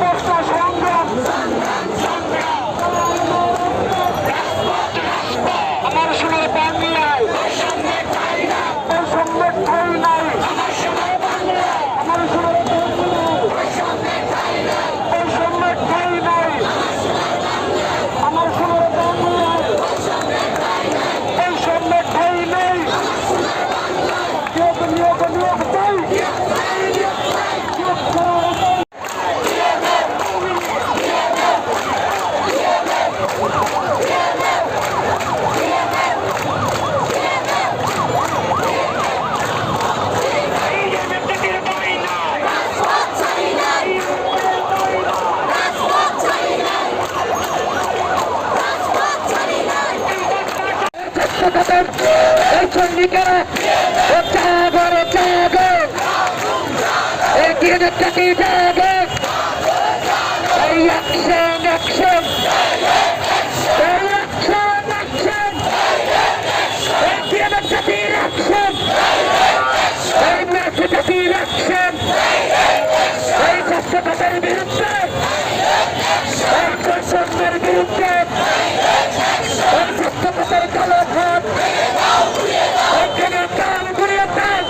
প্রশ্ন সংগ্রাম আমার সোনার বাংলায় বৈষম্যের ঠাঁই নাই, আমার সোনার বাংলায় বৈষম্যের ঠাঁই নাই, বৈষম্যের ঠাঁই নাই, আমার সোনার বাংলায় বৈষম্যের ঠাঁই নাই। নিয়োগ নিয়োগ নিয়োগ চাই, নিয়োগ করা এই সৈনিকেরা জাগরে জাগে, এগিয়ে জাতি জাগে, এই অ্যাকশন অ্যাকশন, এই অ্যাকশন অ্যাকশন, এগিয়ে জাতির অ্যাকশন, এই মেসে জাতির অ্যাকশন, এই স্বাস্থ্যতার বিরুদ্ধে, এই বৈষম্যের বিরুদ্ধে, এই স্বাস্থ্যতার কালো ভাব, এখানে কাল ঘুরিয়ে দেন,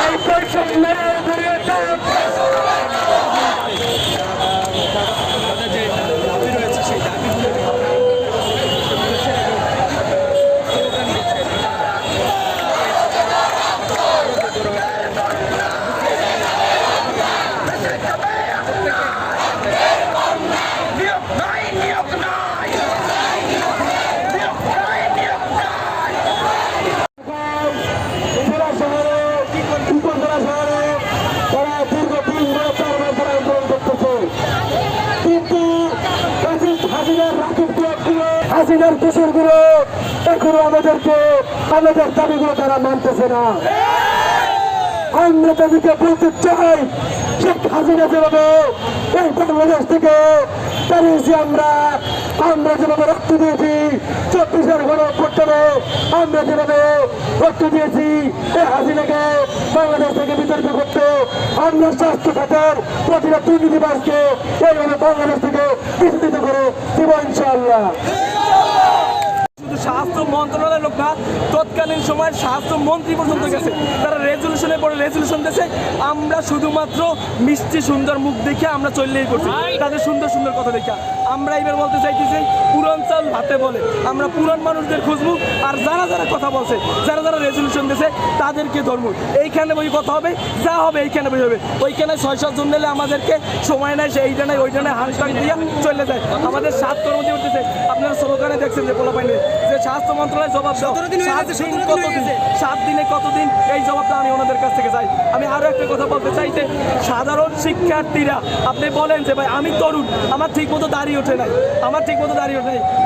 এই বৈষম্যের ঘুরিয়ে দেন। হাসিনার কিশোরগুলো এখনো আমাদেরকে আমাদের দাবিগুলো তারা মানতেছে না। আমরা তাদেরকে বলতে চাই, শেখ হাসিনা যেভাবে এই বাংলাদেশ থেকে দাঁড়িয়েছি, আমরা যেভাবে রক্ত দিয়েছি 24 গণঅভ্যুত্থানে, আমরা যেভাবে রক্ত দিয়েছি এই হাসিনাকে বাংলাদেশ থেকে বিতাড়িত করতে, আমরা স্বাস্থ্য খাতের প্রতিটা দুর্নীতিবাজকে এইভাবে বাংলাদেশ থেকে বিতাড়িত করে দিব ইনশাআল্লাহ। স্বাস্থ্য মন্ত্রণালয়ের লোক না, তৎকালীন সময়ের স্বাস্থ্যমন্ত্রী পর্যন্ত গেছে, তারা রেজলিউশনের পরে রেজলিউশন দিয়েছে। আমরা শুধুমাত্র মিষ্টি সুন্দর মুখ দেখে আমরা চললেই করছি, তাদের সুন্দর সুন্দর কথা দেখে। আমরা এবার বলতে চাইতেছি, পুরান চাল ভাতে বলে, আমরা পুরান মানুষদের খুঁজবো, আর যারা যারা কথা বলছে, যারা যারা রেজলিউশন দিয়েছে তাদেরকে ধরবো। এইখানে বই কথা হবে, যা হবে এইখানে বই হবে। ওইখানে 600 জন দিলে আমাদেরকে সময় নেয়, এইটা নেই ওইটা নেই, হাঁস টান দিয়ে চলে যায়। আমাদের 7 কর্মচারী উঠতেছে, আপনারা স্লোগানে দেখছেন যে পোলা পাইনি যে স্বাস্থ্য মন্ত্রণালয় জবাব দাও, 7 দিনে কতদিন, এই জবাবটা আমি ওনাদের কাছ থেকে চাই। আমি আরো একটা কথা বলতে চাই যে সাধারণ শিক্ষার্থীরা, আপনি বলেন যে ভাই আমি তরুণ, আমার ঠিক মতো দাঁড়িয়ে ওঠে নাই,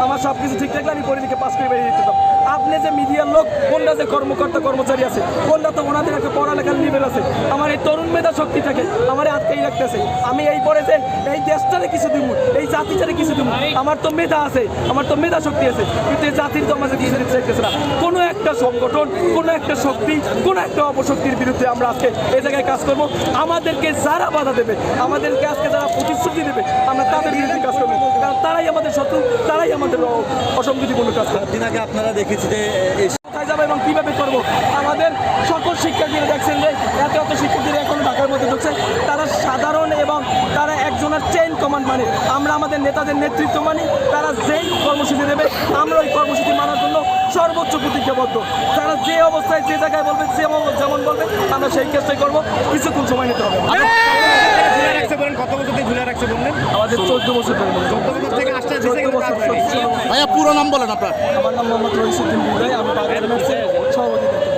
আমার সব কিছু ঠিক থাকলে আমি পরীক্ষা পাস করে বেরিয়ে যেতাম। আপনি যে মিডিয়ার লোক, কোনটা যে কর্মকর্তা কর্মচারী আছে, কোনটা তো ওনাদের একটা পড়ালেখার লেভেল আছে, আমার এই তরুণ মেধা শক্তিটাকে আমার আজকেই রাখতেছে। আমি এই পরে যে এই দেশটারে কিছু দিব, এই জাতিটারে কিছু দিব, আমার তো মেধা আছে, আমার তো মেধা শক্তি আছে, কিন্তু এই জাতির তো আমাদের কিছু দিতে চাইতেছে না। কোনো একটা সংগঠন, কোনো একটা শক্তি, কোনো একটা অপশক্তির বিরুদ্ধে আমরা আজকে এই জায়গায় কাজ করবো। আমাদেরকে যারা বাধা দেবে, আমাদেরকে আজকে যারা প্রতিশ্রুতি দেবে, আমরা তাদের বিরুদ্ধে কাজ করবো, কারণ তারাই আমাদের শত্রু, তারাই আমাদের অসংগতিপূর্ণ কাজ করে। দিন আগে আপনারা দেখেছি যে কোথায় যাবে এবং কীভাবে করবো, আমাদের সকল শিক্ষার্থীরা দেখছেন যে এত শিক্ষার্থীরা এখন ঢাকার মধ্যে ঢুকছে, তারা সাধারণ এবং তারা একজনের চেইন কমান্ড মানে, আমরা আমাদের নেতাদের নেতৃত্ব মানি, তারা যেই কর্মসূচি দেবে আমরা ওই কর্মসূচি মানার জন্য সর্বোচ্চ প্রতিজ্ঞাবদ্ধ। তারা যে অবস্থায় যে জায়গায় বলবে, যেমন বলবে আমরা সেই ক্ষেত্রে করবো, কিছুক্ষণ সময় নিতে হবে। কত বছর থেকে ঝুলে রাখছে বললেন? আমাদের 14 বছর ধরে। 14 বছর থেকে আসছে। ভাইয়া পুরো নাম বলেন আপনার? আমার নাম মোহাম্মদ রহিসুদ্দিন বুড়াই, আমি বাগেরহাট সভাপতি।